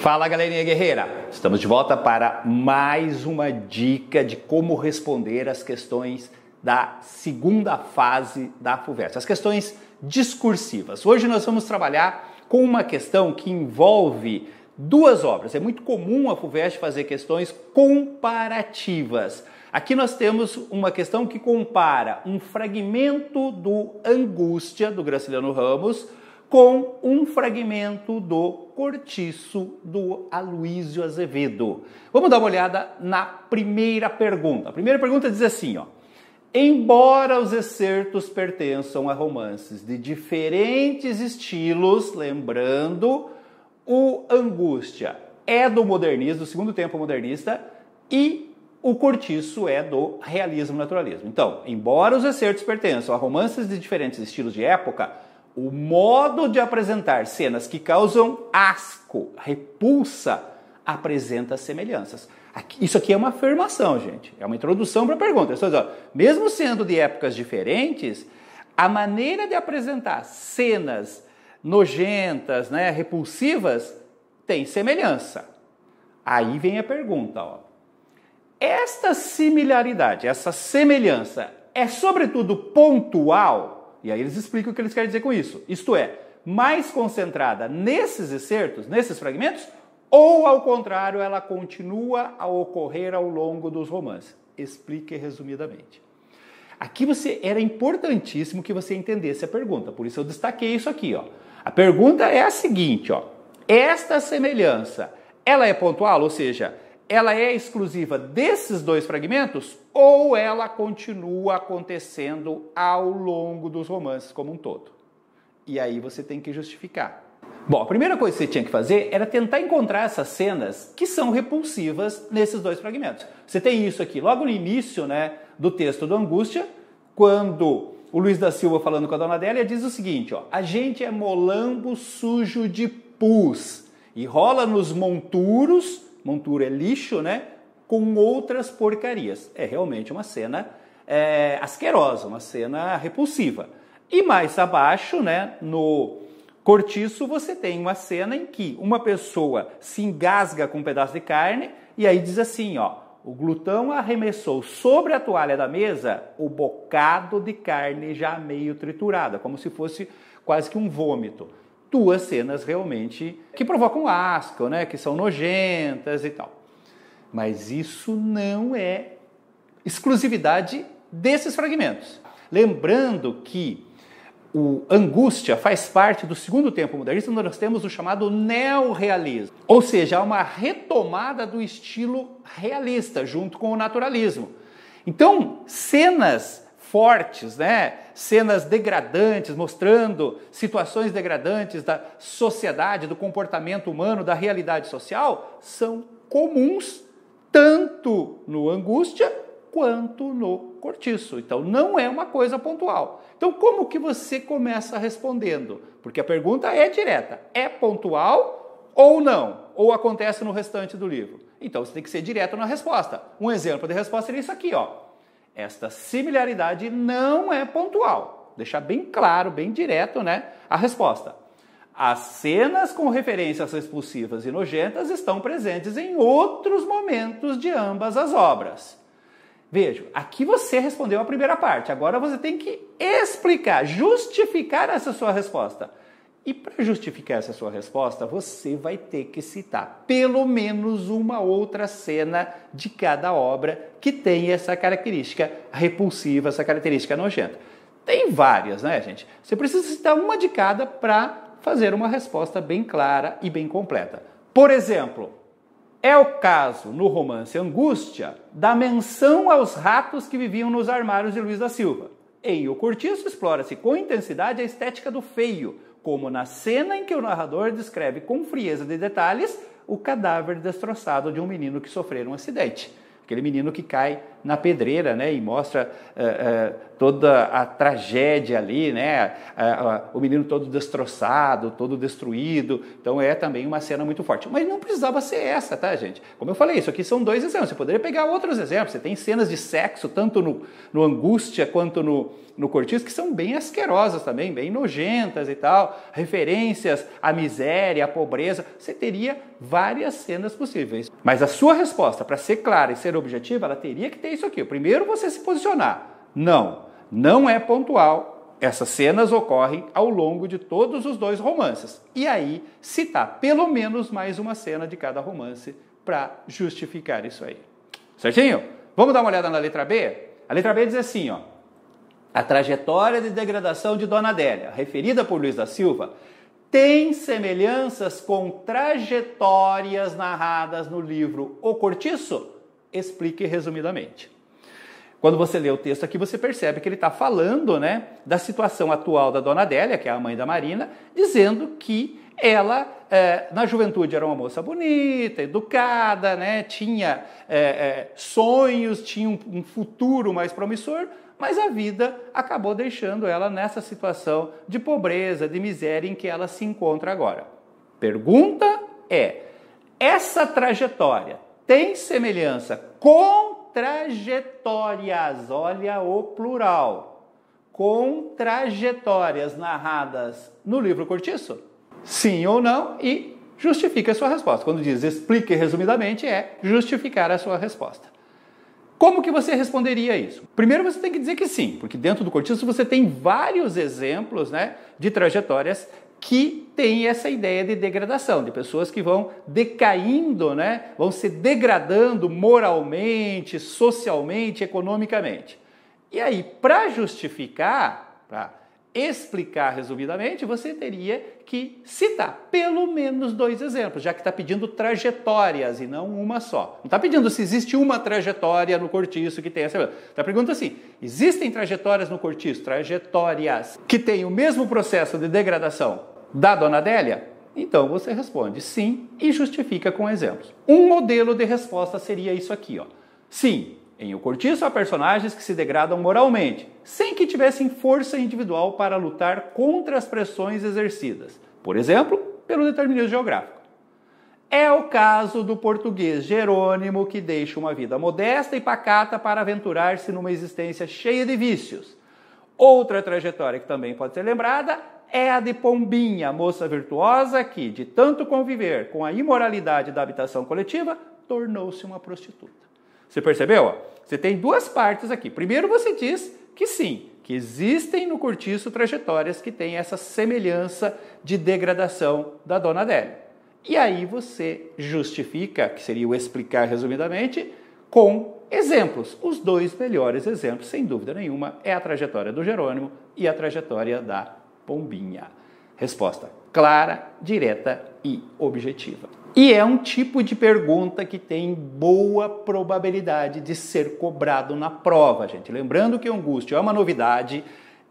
Fala, galerinha guerreira! Estamos de volta para mais uma dica de como responder as questões da segunda fase da FUVEST, as questões discursivas. Hoje nós vamos trabalhar com uma questão que envolve duas obras. É muito comum a FUVEST fazer questões comparativas. Aqui nós temos uma questão que compara um fragmento do Angústia, do Graciliano Ramos, com um fragmento do Cortiço, do Aloísio Azevedo. Vamos dar uma olhada na primeira pergunta. A primeira pergunta diz assim, ó: embora os excertos pertençam a romances de diferentes estilos, lembrando, o Angústia é do modernismo, do segundo tempo modernista, e o Cortiço é do realismo naturalismo. Então, embora os excertos pertençam a romances de diferentes estilos de época, o modo de apresentar cenas que causam asco, repulsa, apresenta semelhanças. Isso aqui é uma afirmação, gente. É uma introdução para a pergunta. Mesmo sendo de épocas diferentes, a maneira de apresentar cenas nojentas, repulsivas, tem semelhança. Aí vem a pergunta, ó. Esta similaridade, essa semelhança, é sobretudo pontual? E aí eles explicam o que eles querem dizer com isso. Isto é, mais concentrada nesses excertos, nesses fragmentos, ou ao contrário, ela continua a ocorrer ao longo dos romances? Explique resumidamente. Aqui era importantíssimo que você entendesse a pergunta, por isso eu destaquei isso aqui, ó. A pergunta é a seguinte, ó: esta semelhança, ela é pontual, ou seja, ela é exclusiva desses dois fragmentos ou ela continua acontecendo ao longo dos romances como um todo? E aí você tem que justificar. Bom, a primeira coisa que você tinha que fazer era tentar encontrar essas cenas que são repulsivas nesses dois fragmentos. Você tem isso aqui logo no início, do texto do Angústia, quando o Luiz da Silva, falando com a Dona Adélia, diz o seguinte, ó: a gente é molambo sujo de pus e rola nos monturos. Montura é lixo, com outras porcarias. É realmente uma cena asquerosa, uma cena repulsiva. E mais abaixo, no Cortiço, você tem uma cena em que uma pessoa se engasga com um pedaço de carne e aí diz assim, ó: o glutão arremessou sobre a toalha da mesa o bocado de carne já meio triturada, como se fosse quase que um vômito. Duas cenas realmente que provocam asco, que são nojentas e tal. Mas isso não é exclusividade desses fragmentos. Lembrando que o Angústia faz parte do segundo tempo modernista, onde nós temos o chamado neorrealismo. Ou seja, há uma retomada do estilo realista junto com o naturalismo. Então, cenas fortes, cenas degradantes, mostrando situações degradantes da sociedade, do comportamento humano, da realidade social, são comuns tanto no Angústia quanto no Cortiço. Então, não é uma coisa pontual. Então, como que você começa respondendo? Porque a pergunta é direta. É pontual ou não? Ou acontece no restante do livro? Então, você tem que ser direto na resposta. Um exemplo de resposta seria isso aqui, ó: esta similaridade não é pontual. Deixar bem claro, bem direto, a resposta. As cenas com referências repulsivas e nojentas estão presentes em outros momentos de ambas as obras. Veja, aqui você respondeu a primeira parte. Agora você tem que explicar, justificar essa sua resposta. E para justificar essa sua resposta, você vai ter que citar pelo menos uma outra cena de cada obra que tem essa característica repulsiva, essa característica nojenta. Tem várias, gente? Você precisa citar uma de cada para fazer uma resposta bem clara e bem completa. Por exemplo, é o caso, no romance Angústia, da menção aos ratos que viviam nos armários de Luiz da Silva. Em O Cortiço, explora-se com intensidade a estética do feio, como na cena em que o narrador descreve com frieza de detalhes o cadáver destroçado de um menino que sofreu um acidente. Aquele menino que cai na pedreira, né? E mostra toda a tragédia ali, né? O menino todo destroçado, todo destruído. Então é também uma cena muito forte. Mas não precisava ser essa, tá, gente? Como eu falei, isso aqui são 2 exemplos. Você poderia pegar outros exemplos. Você tem cenas de sexo, tanto no Angústia quanto no Cortiço, que são bem asquerosas também, bem nojentas e tal, referências à miséria, à pobreza. Você teria várias cenas possíveis. Mas a sua resposta, para ser clara e ser objetiva, ela teria que ter isso aqui. Primeiro, você se posicionar. Não é pontual. Essas cenas ocorrem ao longo de todos os 2 romances. E aí, citar pelo menos mais uma cena de cada romance para justificar isso aí. Certinho? Vamos dar uma olhada na letra B? A letra B diz assim, ó. A trajetória de degradação de Dona Adélia, referida por Luiz da Silva, tem semelhanças com trajetórias narradas no livro O Cortiço? Explique resumidamente. Quando você lê o texto aqui, você percebe que ele está falando, né, da situação atual da Dona Adélia, que é a mãe da Marina, dizendo que ela, na juventude, era uma moça bonita, educada, né, tinha sonhos, tinha um futuro mais promissor, mas a vida acabou deixando ela nessa situação de pobreza, de miséria em que ela se encontra agora. Pergunta é, essa trajetória tem semelhança com trajetórias, olha o plural, com trajetórias narradas no livro Cortiço? Sim ou não? E justifique a sua resposta. Quando diz explique resumidamente, é justificar a sua resposta. Como que você responderia isso? Primeiro você tem que dizer que sim, porque dentro do Cortiço você tem vários exemplos, né, de trajetórias que têm essa ideia de degradação, de pessoas que vão decaindo, né, vão se degradando moralmente, socialmente, economicamente. E aí, para justificar, para explicar resumidamente, você teria que citar pelo menos 2 exemplos, já que está pedindo trajetórias e não uma só. Não está pedindo se existe uma trajetória no Cortiço que tem essa. Está perguntando assim, existem trajetórias no Cortiço, trajetórias que têm o mesmo processo de degradação da Dona Adélia? Então você responde sim e justifica com exemplos. Um modelo de resposta seria isso aqui, ó. Sim, em O Cortiço há personagens que se degradam moralmente, sem que tivessem força individual para lutar contra as pressões exercidas, por exemplo, pelo determinismo geográfico. É o caso do português Jerônimo, que deixa uma vida modesta e pacata para aventurar-se numa existência cheia de vícios. Outra trajetória que também pode ser lembrada é a de Pombinha, moça virtuosa que, de tanto conviver com a imoralidade da habitação coletiva, tornou-se uma prostituta. Você percebeu? Você tem 2 partes aqui. Primeiro você diz que sim, que existem no Cortiço trajetórias que têm essa semelhança de degradação da Dona Adélia. E aí você justifica, que seria o explicar resumidamente, com exemplos. Os 2 melhores exemplos, sem dúvida nenhuma, é a trajetória do Jerônimo e a trajetória da Pombinha. Resposta clara, direta e objetiva. E é um tipo de pergunta que tem boa probabilidade de ser cobrado na prova, gente. Lembrando que Angústia é uma novidade,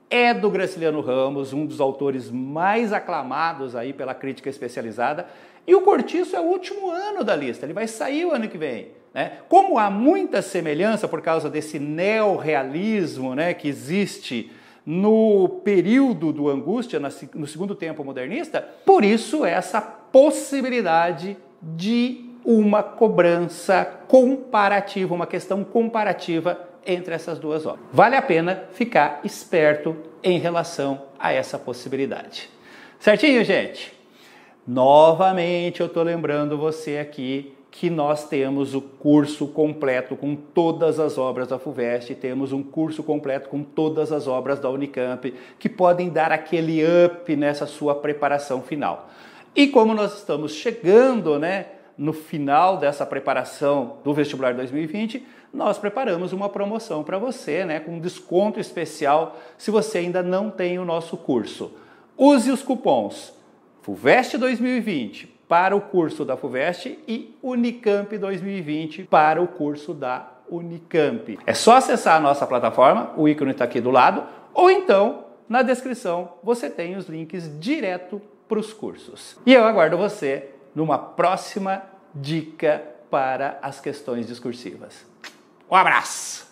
é do Graciliano Ramos, um dos autores mais aclamados aí pela crítica especializada, e o Cortiço é o último ano da lista, ele vai sair o ano que vem, né? Como há muita semelhança por causa desse neorrealismo, né, que existe no período do Angústia, no segundo tempo modernista, por isso essa possibilidade de uma cobrança comparativa, uma questão comparativa entre essas 2 obras. Vale a pena ficar esperto em relação a essa possibilidade. Certinho, gente? Novamente eu estou lembrando você aqui que nós temos o curso completo com todas as obras da FUVEST, temos um curso completo com todas as obras da Unicamp, que podem dar aquele up nessa sua preparação final. E como nós estamos chegando, né, no final dessa preparação do vestibular 2020, nós preparamos uma promoção para você, né, com um desconto especial se você ainda não tem o nosso curso. Use os cupons FUVEST 2020 para o curso da FUVEST e Unicamp 2020 para o curso da Unicamp. É só acessar a nossa plataforma, o ícone está aqui do lado, ou então na descrição você tem os links direto para os cursos. E eu aguardo você numa próxima dica para as questões discursivas. Um abraço!